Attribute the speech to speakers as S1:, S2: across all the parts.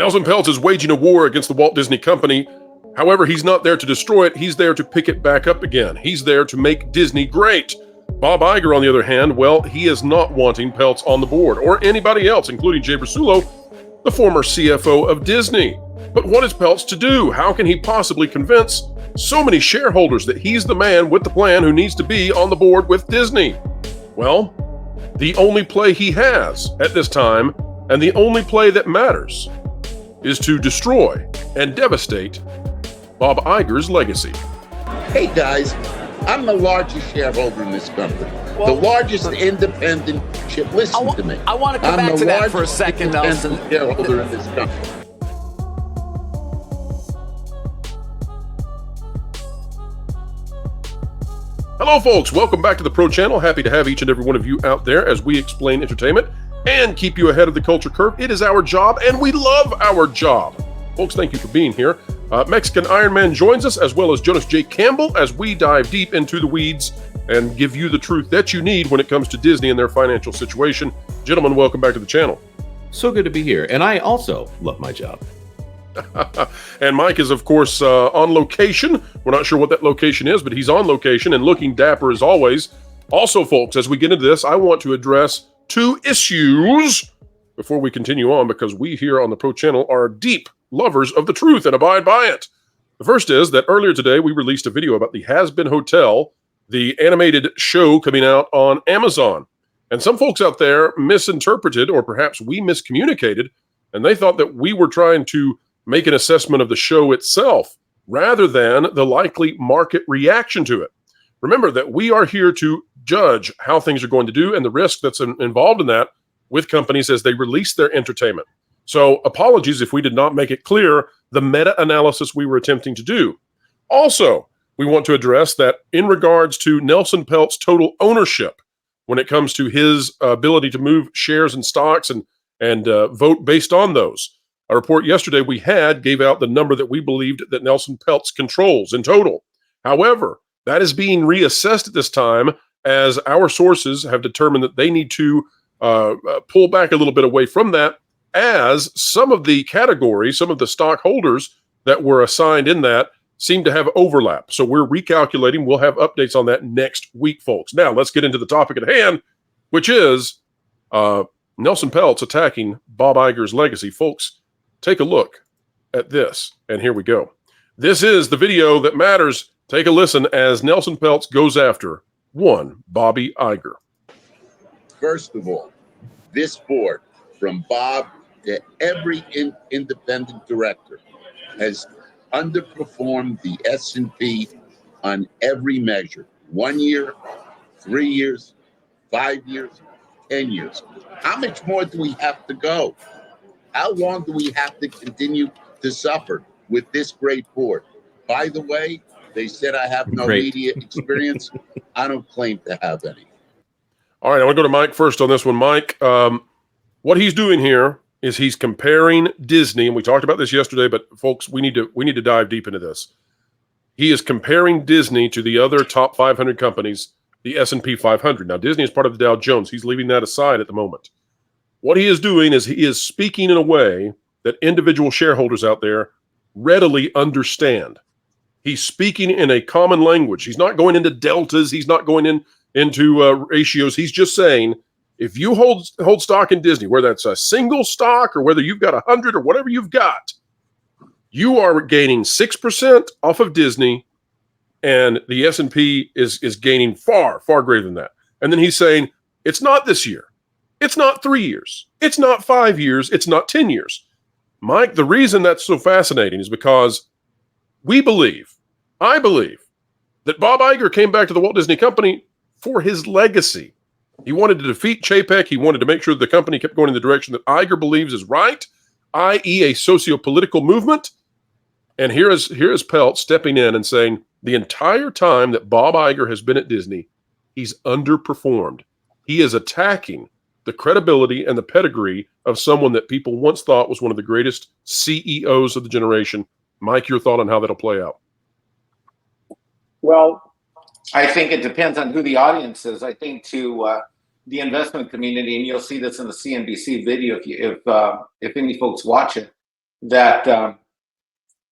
S1: Nelson Peltz is waging a war against the Walt Disney Company. However, he's not there to destroy it. He's there to pick it back up again. He's there to make Disney great. Bob Iger, on the other hand, well, he is not wanting Peltz on the board, or anybody else, including Jay Brasullo, the former CFO of Disney. But what is Peltz to do? How can he possibly convince so many shareholders that he's the man with the plan who needs to be on the board with Disney? Well, the only play he has at this time, and the only play that matters, is to destroy and devastate Bob Iger's legacy.
S2: Hey guys, I'm the largest shareholder in this company. The largest independent listen to me.
S3: I want to come back to that for a second, Nelson.
S2: Shareholder in this company.
S1: Hello folks, welcome back to the Pro Channel. Happy to have each and every one of you out there as we explain entertainment and keep you ahead of the culture curve. It is our job, and we love our job. Folks, thank you for being here. Mexican Iron Man joins us, as well as Jonas J. Campbell, as we dive deep into the weeds and give you the truth that you need when it comes to Disney and their financial situation. Gentlemen, welcome back to the channel.
S4: So good to be here, and I also love my job.
S1: And Mike is, of course, on location. We're not sure what that location is, but he's on location and looking dapper as always. Also, folks, as we get into this, I want to address two issues before we continue on, because we here on the Pro Channel are deep lovers of the truth and abide by it. The first is that earlier today, we released a video about the Has Been Hotel, the animated show coming out on Amazon. And some folks out there misinterpreted, or perhaps we miscommunicated, and they thought that we were trying to make an assessment of the show itself rather than the likely market reaction to it. Remember that we are here to judge how things are going to do and the risk that's involved in that with companies as they release their entertainment. So apologies if we did not make it clear the meta-analysis we were attempting to do. Also, we want to address that in regards to Nelson Peltz's total ownership when it comes to his ability to move shares and stocks and vote based on those. A report yesterday we had gave out the number that we believed that Nelson Peltz controls in total. However, that is being reassessed at this time as our sources have determined that they need to pull back a little bit away from that, as some of the categories, some of the stockholders that were assigned in that seem to have overlap. So we're recalculating. We'll have updates on that next week, folks. Now, let's get into the topic at hand, which is Nelson Peltz attacking Bob Iger's legacy. Folks, take a look at this, and here we go. This is the video that matters. Take a listen as Nelson Peltz goes after one Bobby Iger.
S2: First of all, this board, from Bob to every independent director, has underperformed the S&P on every measure. 1 year, 3 years, 5 years, 10 years. How much more do we have to go? How long do we have to continue to suffer with this great board? By the way, they said I have no media experience. I don't claim to have any.
S1: All right, I want to go to Mike first on this one. Mike, what he's doing here is he's comparing Disney, and we talked about this yesterday, but folks, we need to dive deep into this. He is comparing Disney to the other top 500 companies, the S&P 500. Now, Disney is part of the Dow Jones. He's leaving that aside at the moment. What he is doing is he is speaking in a way that individual shareholders out there readily understand. He's speaking in a common language. He's not going into deltas. He's not going into ratios. He's just saying, if you hold stock in Disney, whether that's a single stock or whether you've got 100 or whatever you've got, you are gaining 6% off of Disney, and the S&P is gaining far, far greater than that. And then he's saying, it's not this year. It's not 3 years. It's not 5 years. It's not 10 years. Mike, the reason that's so fascinating is because I believe, that Bob Iger came back to the Walt Disney Company for his legacy. He wanted to defeat Chapek. He wanted to make sure the company kept going in the direction that Iger believes is right, i.e. a socio-political movement. And here is Peltz stepping in and saying, the entire time that Bob Iger has been at Disney, he's underperformed. He is attacking the credibility and the pedigree of someone that people once thought was one of the greatest CEOs of the generation. Mike, your thought on how that'll play out?
S5: Well, I think it depends on who the audience is. I think to the investment community, and you'll see this in the CNBC video if any folks watch it, that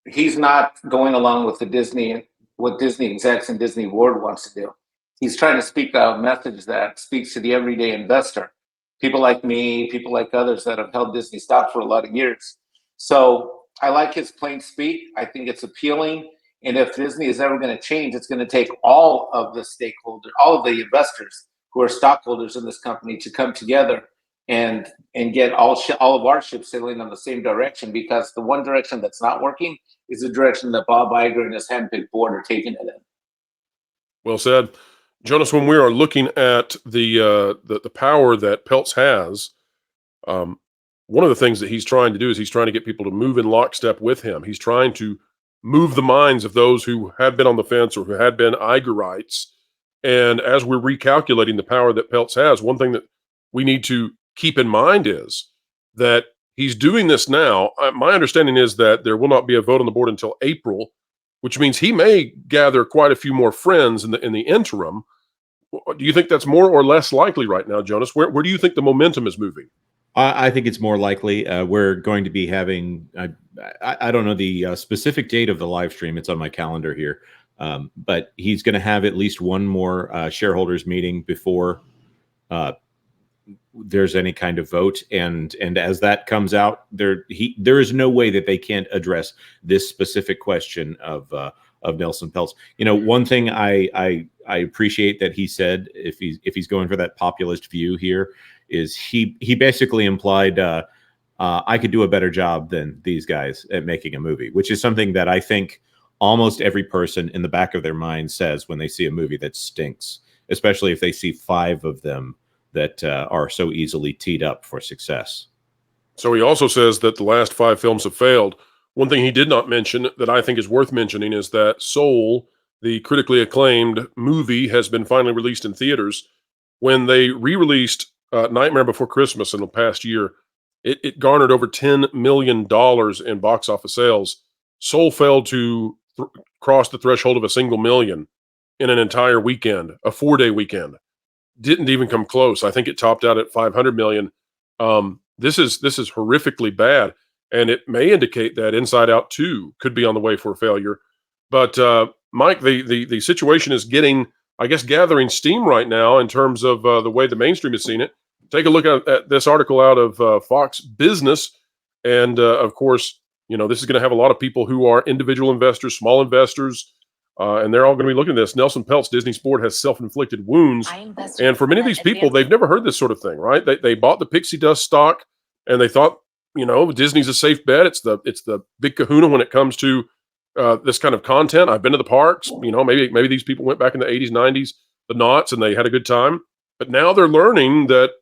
S5: he's not going along with what Disney execs and Disney board wants to do. He's trying to speak a message that speaks to the everyday investor, people like me, people like others that have held Disney stock for a lot of years. So I like his plain speak. I think it's appealing. And if Disney is ever going to change, it's going to take all of the stakeholders, all of the investors who are stockholders in this company to come together and get all of our ships sailing on the same direction, because the one direction that's not working is the direction that Bob Iger and his handpicked board are taking it in.
S1: Well said. Jonas, when we are looking at the power that Peltz has, one of the things that he's trying to do is he's trying to get people to move in lockstep with him. He's trying to move the minds of those who had been on the fence or who had been Igerites. And as we're recalculating the power that Peltz has, one thing that we need to keep in mind is that he's doing this now. My understanding is that there will not be a vote on the board until April, which means he may gather quite a few more friends in the interim. Do you think that's more or less likely right now, Jonas? Where do you think the momentum is moving?
S4: I think it's more likely. We're going to be having, I don't know the specific date of the live stream. It's on my calendar here. But he's going to have at least one more shareholders meeting before there's any kind of vote. And as that comes out, there is no way that they can't address this specific question of Nelson Peltz. You know, one thing I appreciate that he said, if he's going for that populist view here, is he basically implied I could do a better job than these guys at making a movie, which is something that I think almost every person in the back of their mind says when they see a movie that stinks, especially if they see 5 of them that are so easily teed up for success.
S1: So he also says that the last 5 films have failed. One thing he did not mention that I think is worth mentioning is that Soul, the critically acclaimed movie, has been finally released in theaters. When they re-released Nightmare Before Christmas in the past year, it garnered over $10 million in box office sales. Soul failed to cross the threshold of a single million in an entire weekend, a 4-day weekend. Didn't even come close. I think it topped out at 500 million. This is horrifically bad, and it may indicate that Inside Out 2 could be on the way for a failure. But Mike, the situation is getting, I guess, gathering steam right now in terms of the way the mainstream has seen it. Take a look at this article out of Fox Business, and of course, you know, this is going to have a lot of people who are individual investors, small investors, and they're all going to be looking at this. Nelson Peltz, Disney's board, has self-inflicted wounds. And for many of these people, they've never heard this sort of thing, right? They bought the pixie dust stock, and they thought, you know, Disney's a safe bet. It's the big kahuna when it comes to this kind of content. I've been to the parks. You know, maybe these people went back in the 80s, 90s, the knots, and they had a good time. But now they're learning that,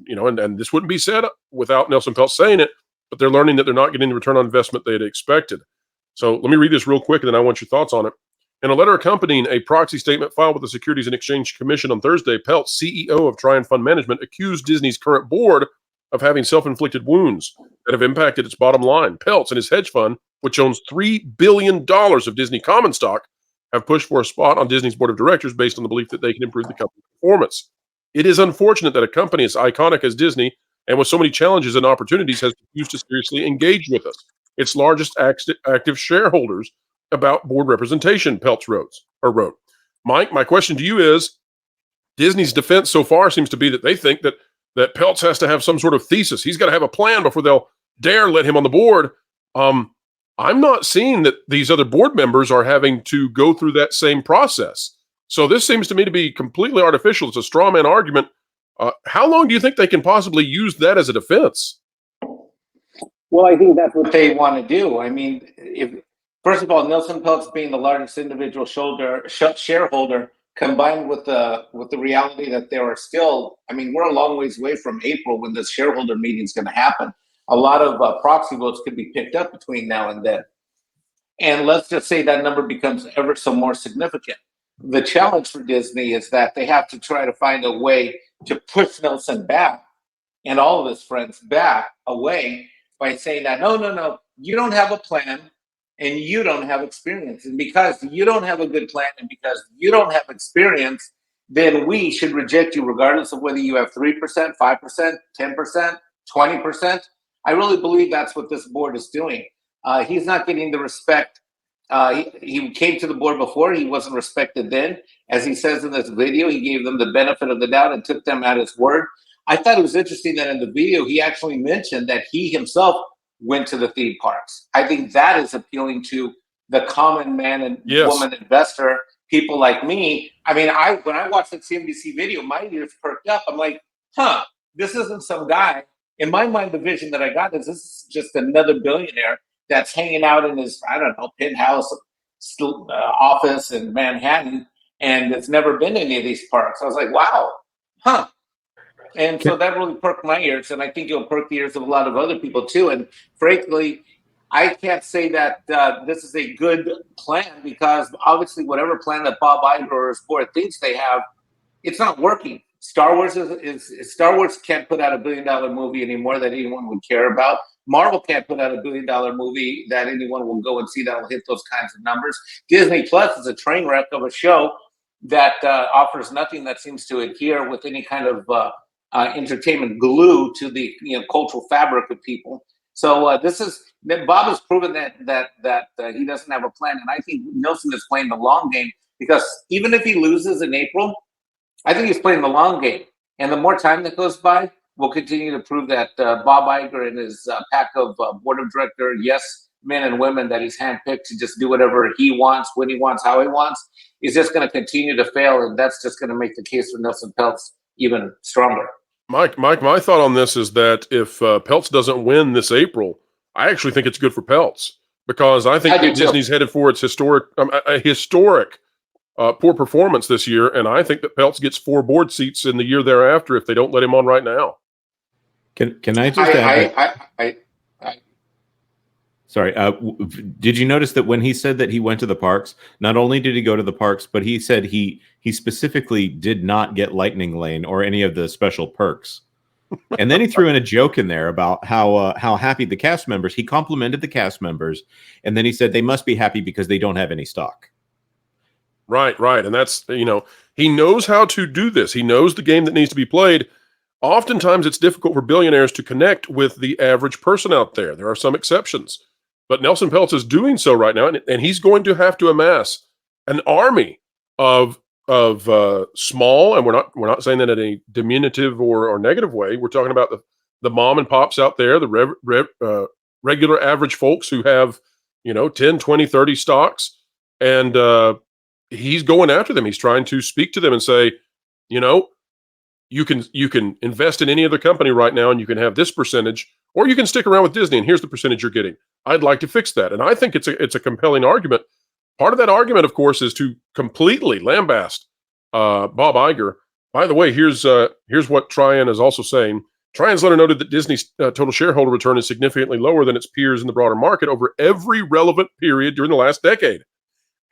S1: you know, and this wouldn't be said without Nelson Peltz saying it, but they're learning that they're not getting the return on investment they had expected. So let me read this real quick, and then I want your thoughts on it. In a letter accompanying a proxy statement filed with the Securities and Exchange Commission on Thursday, Peltz, CEO of Trian Fund Management, accused Disney's current board of having self-inflicted wounds that have impacted its bottom line. Peltz and his hedge fund, which owns $3 billion of Disney common stock, have pushed for a spot on Disney's board of directors based on the belief that they can improve the company's performance. It is unfortunate that a company as iconic as Disney and with so many challenges and opportunities has refused to seriously engage with us, its largest active shareholders, about board representation, Peltz wrote. Mike, my question to you is, Disney's defense so far seems to be that they think that Peltz has to have some sort of thesis. He's got to have a plan before they'll dare let him on the board. I'm not seeing that these other board members are having to go through that same process. So this seems to me to be completely artificial. It's a straw man argument. How long do you think they can possibly use that as a defense?
S5: Well, I think that's what they want to do. I mean, first of all, Nelson Peltz being the largest individual shareholder, combined with the reality that there are still, I mean, we're a long ways away from April when this shareholder meeting is going to happen. A lot of proxy votes could be picked up between now and then. And let's just say that number becomes ever so more significant. The challenge for Disney is that they have to try to find a way to push Nelson back and all of his friends back away by saying that, no, you don't have a plan and you don't have experience. And because you don't have a good plan and because you don't have experience, then we should reject you regardless of whether you have 3%, 5%, 10%, 20%. I really believe that's what this board is doing. He's not getting the respect. He came to the board before. He wasn't respected then. As he says in this video, he gave them the benefit of the doubt and took them at his word. I thought it was interesting that in the video, he actually mentioned that he himself went to the theme parks. I think that is appealing to the common man and woman investor, people like me. I mean, when I watched that CNBC video, my ears perked up. I'm like, this isn't some guy. In my mind, the vision that I got is this is just another billionaire that's hanging out in his, I don't know, penthouse office in Manhattan, and it's never been to any of these parks. I was like, wow, And so that really perked my ears, and I think it'll perk the ears of a lot of other people too. And frankly, I can't say that this is a good plan, because obviously whatever plan that Bob Iger or his board thinks they have, it's not working. Star Wars Star Wars can't put out $1 billion movie anymore that anyone would care about. Marvel can't put out $1 billion movie that anyone will go and see that will hit those kinds of numbers. Disney Plus is a train wreck of a show that offers nothing that seems to adhere with any kind of entertainment glue to the cultural fabric of people. So Bob has proven that he doesn't have a plan, and I think Nelson is playing the long game, because even if he loses in April, I think he's playing the long game, and the more time that goes by will continue to prove that Bob Iger and his pack of board of director men and women that he's handpicked to just do whatever he wants, when he wants, how he wants, is just going to continue to fail, and that's just going to make the case for Nelson Peltz even stronger.
S1: Mike, my thought on this is that if Peltz doesn't win this April, I actually think it's good for Peltz, because I think that Disney's headed for its historic poor performance this year, and I think that Peltz gets 4 board seats in the year thereafter if they don't let him on right now.
S4: Can I just add? Sorry, did you notice that when he said that he went to the parks, not only did he go to the parks, but he said he specifically did not get Lightning Lane or any of the special perks. And then he threw in a joke in there about how happy the cast members. He complimented the cast members, and then he said they must be happy because they don't have any stock.
S1: Right. And that's, he knows how to do this. He knows the game that needs to be played. Oftentimes it's difficult for billionaires to connect with the average person out there. There are some exceptions, but Nelson Peltz is doing so right now. And he's going to have to amass an army of small, and we're not saying that in a diminutive or negative way. We're talking about the mom and pops out there, the regular average folks who have, 10, 20, 30 stocks. And, he's going after them. He's trying to speak to them and say, you can invest in any other company right now and you can have this percentage, or you can stick around with Disney and here's the percentage you're getting. I'd like to fix that. And I think it's a compelling argument. Part of that argument, of course, is to completely lambast Bob Iger. By the way, here's what Trian is also saying. Trian's letter noted that Disney's total shareholder return is significantly lower than its peers in the broader market over every relevant period during the last decade,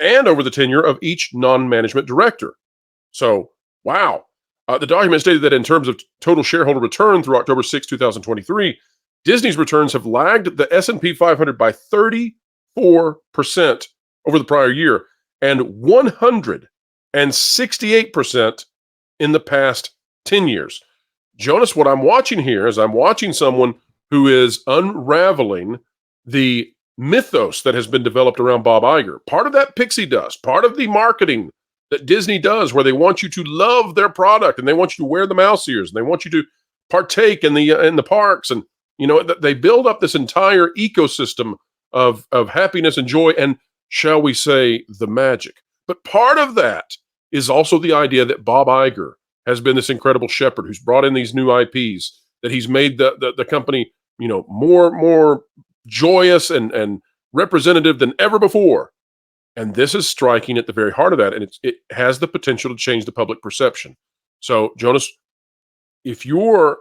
S1: and over the tenure of each non-management director. So, wow. The document stated that in terms of total shareholder return through October 6, 2023, Disney's returns have lagged the S&P 500 by 34% over the prior year and 168% in the past 10 years. Jonas, what I'm watching here is I'm watching someone who is unraveling the mythos that has been developed around Bob Iger. Part of that pixie dust, part of the marketing that Disney does, where they want you to love their product and they want you to wear the mouse ears and they want you to partake in the parks, and they build up this entire ecosystem of happiness and joy and, shall we say, the magic. But part of that is also the idea that Bob Iger has been this incredible shepherd who's brought in these new IPs, that he's made the company more joyous and representative than ever before. And this is striking at the very heart of that, and it has the potential to change the public perception. So, Jonas, if you're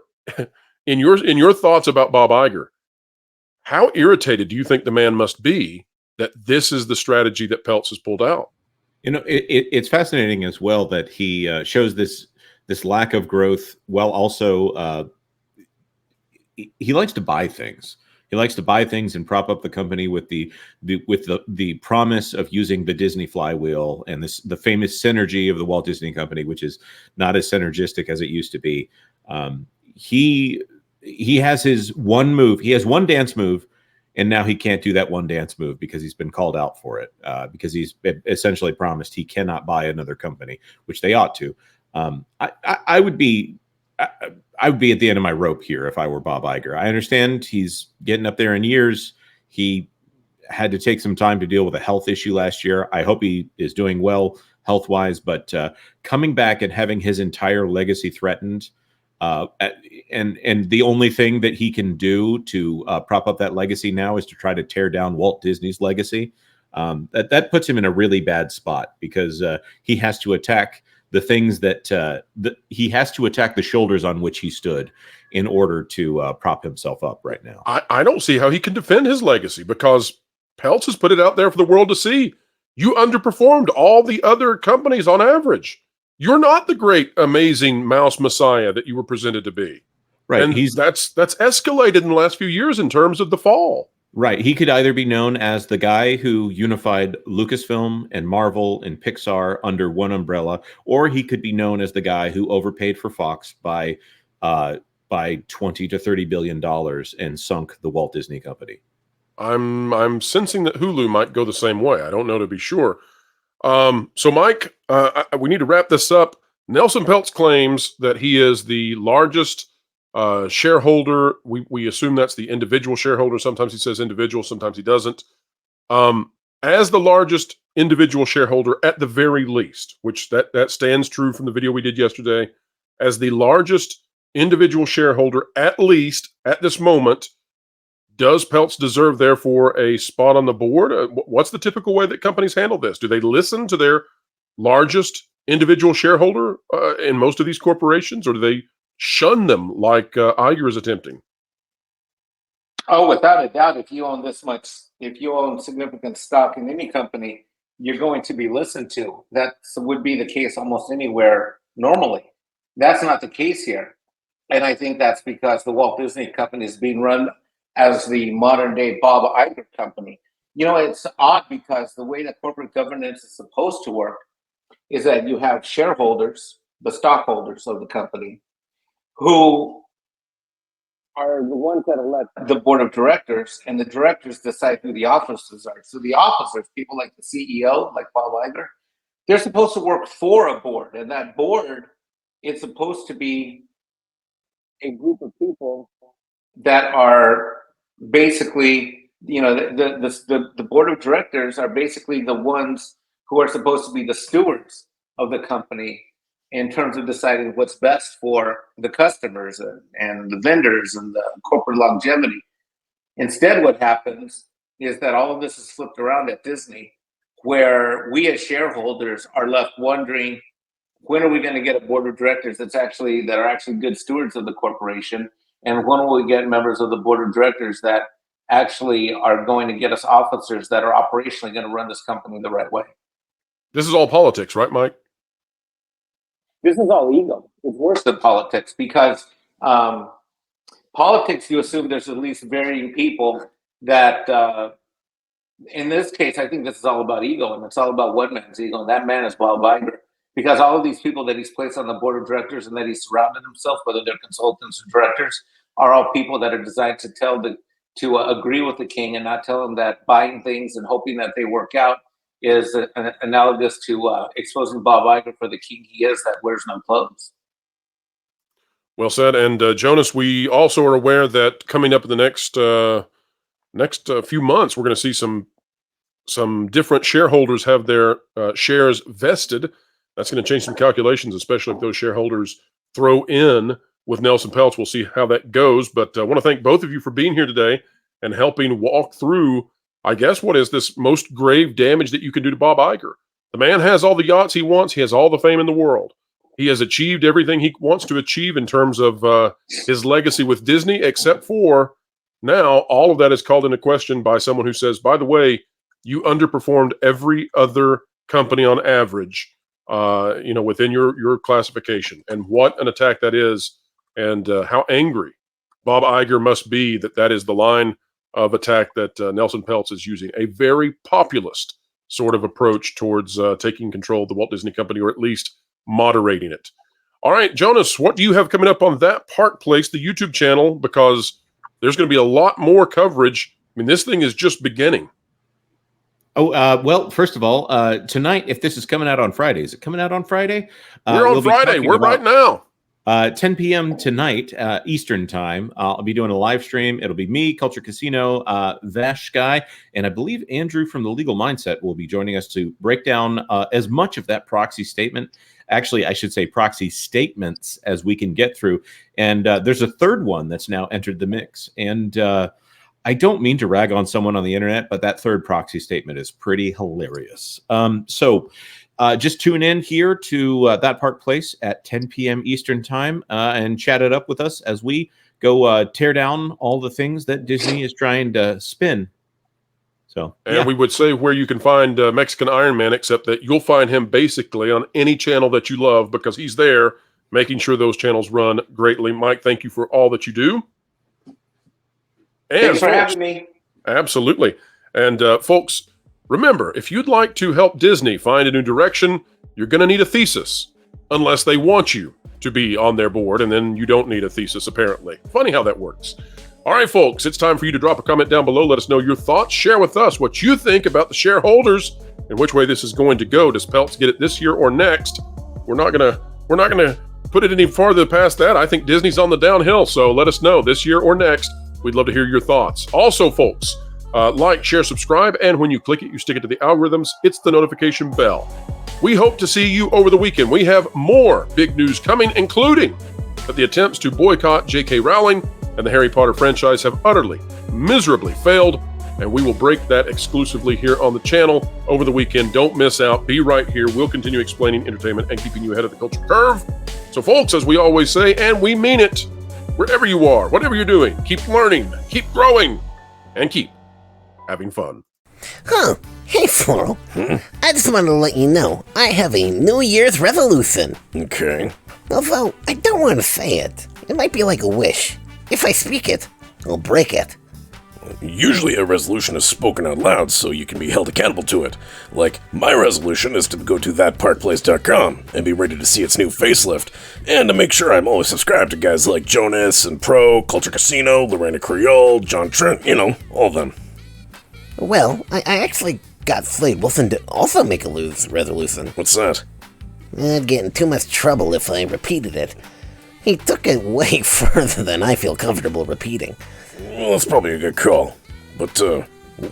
S1: in your thoughts about Bob Iger, how irritated do you think the man must be that this is the strategy that Peltz has pulled out?
S4: It's fascinating as well that he shows this lack of growth while also he likes to buy things. He likes to buy things and prop up the company with the promise of using the Disney flywheel and the famous synergy of the Walt Disney Company, which is not as synergistic as it used to be. he has his one move. He has one dance move, and now he can't do that one dance move because he's been called out for it. Because he's essentially promised he cannot buy another company, which they ought to. I would be at the end of my rope here if I were Bob Iger. I understand he's getting up there in years. He had to take some time to deal with a health issue last year. I hope he is doing well health-wise, but coming back and having his entire legacy threatened, and the only thing that he can do to prop up that legacy now is to try to tear down Walt Disney's legacy. That puts him in a really bad spot because he has to attack the things that he has to attack the shoulders on which he stood in order to prop himself up right now.
S1: I don't see how he can defend his legacy because Peltz has put it out there for the world to see. You underperformed all the other companies on average. You're not the great, amazing mouse messiah that you were presented to be.
S4: Right.
S1: And that's escalated in the last few years in terms of the fall.
S4: Right. He could either be known as the guy who unified Lucasfilm and Marvel and Pixar under one umbrella, or he could be known as the guy who overpaid for Fox by $20 to $30 billion and sunk the Walt Disney Company.
S1: I'm sensing that Hulu might go the same way. I don't know to be sure. So, Mike, we need to wrap this up. Nelson Peltz claims that he is the largest shareholder. We assume that's the individual shareholder. Sometimes he says individual, sometimes he doesn't. As the largest individual shareholder, at the very least, which that stands true from the video we did yesterday, as the largest individual shareholder, at least at this moment, does Peltz deserve, therefore, a spot on the board? What's the typical way that companies handle this? Do they listen to their largest individual shareholder in most of these corporations, or do they shun them like Iger is attempting?
S5: Oh, without a doubt, if you own significant stock in any company, you're going to be listened to. That would be the case almost anywhere normally. That's not the case here. And I think that's because the Walt Disney Company is being run as the modern day Bob Iger company. You know, it's odd because the way that corporate governance is supposed to work is that you have shareholders, the stockholders of the company, who are the ones that elect the board of directors, and the directors decide who the officers are. So the officers, people like the CEO, like Bob Iger, they're supposed to work for a board, and that board is supposed to be a group of people that are basically, you know, the board of directors are basically the ones who are supposed to be the stewards of the company in terms of deciding what's best for the customers and the vendors and the corporate longevity. Instead, what happens is that all of this is flipped around at Disney, where we as shareholders are left wondering, when are we going to get a board of directors that are actually good stewards of the corporation? And when will we get members of the board of directors that actually are going to get us officers that are operationally going to run this company the right way?
S1: This is all politics, right, Mike?
S5: This is all ego. It's worse than politics because politics, you assume there's at least varying people that, in this case, I think this is all about ego, and it's all about one man's ego, and that man is Bob Iger. Because all of these people that he's placed on the board of directors and that he's surrounded himself, whether they're consultants or directors, are all people that are designed to agree with the king and not tell him that buying things and hoping that they work out is analogous to exposing Bob Iger for the king he is that wears no clothes.
S1: Well said. And Jonas, we also are aware that coming up in the next few months, we're going to see some different shareholders have their shares vested. That's going to change some calculations, especially if those shareholders throw in with Nelson Peltz. We'll see how that goes. But I want to thank both of you for being here today and helping walk through, I guess, what is this most grave damage that you can do to Bob Iger. The man has all the yachts he wants. He has all the fame in the world. He has achieved everything he wants to achieve in terms of his legacy with Disney, except for now all of that is called into question by someone who says, by the way, you underperformed every other company on average. Within your classification, and what an attack that is, and how angry Bob Iger must be that is the line of attack that Nelson Peltz is using. A very populist sort of approach towards taking control of the Walt Disney Company, or at least moderating it. All right, Jonas, what do you have coming up on That Park Place, the YouTube channel? Because there's going to be a lot more coverage. I mean, this thing is just beginning.
S4: Oh, well, first of all, tonight, if this is coming out on Friday, is it coming out on Friday?
S1: We're on Friday. We're right now.
S4: 10 p.m. tonight, Eastern time. I'll be doing a live stream. It'll be me, Culture Casino, Vash Guy, and I believe Andrew from The Legal Mindset will be joining us to break down as much of that proxy statement. Actually, I should say proxy statements as we can get through. And there's a third one that's now entered the mix. And I don't mean to rag on someone on the internet, but that third proxy statement is pretty hilarious. So just tune in here to That Park Place at 10 p.m. Eastern time and chat it up with us as we go tear down all the things that Disney is trying to spin. So,
S1: and we would say where you can find Mexican Iron Man, except that you'll find him basically on any channel that you love because he's there making sure those channels run greatly. Mike, thank you for all that you do. And
S5: thanks for having me.
S1: Absolutely. And folks, remember, if you'd like to help Disney find a new direction, you're going to need a thesis, unless they want you to be on their board, and then you don't need a thesis, apparently. Funny how that works. All right, folks, it's time for you to drop a comment down below. Let us know your thoughts. Share with us what you think about the shareholders and which way this is going to go. Does Peltz get it this year or next? We're not gonna put it any farther past that. I think Disney's on the downhill, so let us know this year or next. We'd love to hear your thoughts. Also, folks, like, share, subscribe, and when you click it, you stick it to the algorithms. It's the notification bell. We hope to see you over the weekend. We have more big news coming, including that the attempts to boycott J.K. Rowling and the Harry Potter franchise have utterly, miserably failed, and we will break that exclusively here on the channel over the weekend. Don't miss out. Be right here. We'll continue explaining entertainment and keeping you ahead of the culture curve. So, folks, as we always say, and we mean it, wherever you are, whatever you're doing, keep learning, keep growing, and keep having fun.
S6: Huh. Hey, Floral. I just wanted to let you know I have a New Year's resolution.
S7: Okay.
S6: Although, I don't want to say it. It might be like a wish. If I speak it, I'll break it.
S7: Usually a resolution is spoken out loud so you can be held accountable to it. Like, my resolution is to go to thatparkplace.com and be ready to see its new facelift, and to make sure I'm always subscribed to guys like Jonas and Pro, Culture Casino, Lorena Creole, John Trent, you know, all of them.
S6: Well, I actually got Slade Wilson to also make a resolution.
S7: What's that?
S6: I'd get in too much trouble if I repeated it. He took it way further than I feel comfortable repeating.
S7: Well, that's probably a good call. But,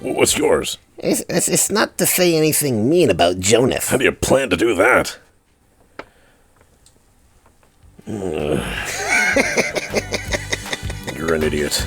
S7: what's yours?
S6: It's not to say anything mean about Jonas.
S7: How do you plan to do that? You're an idiot.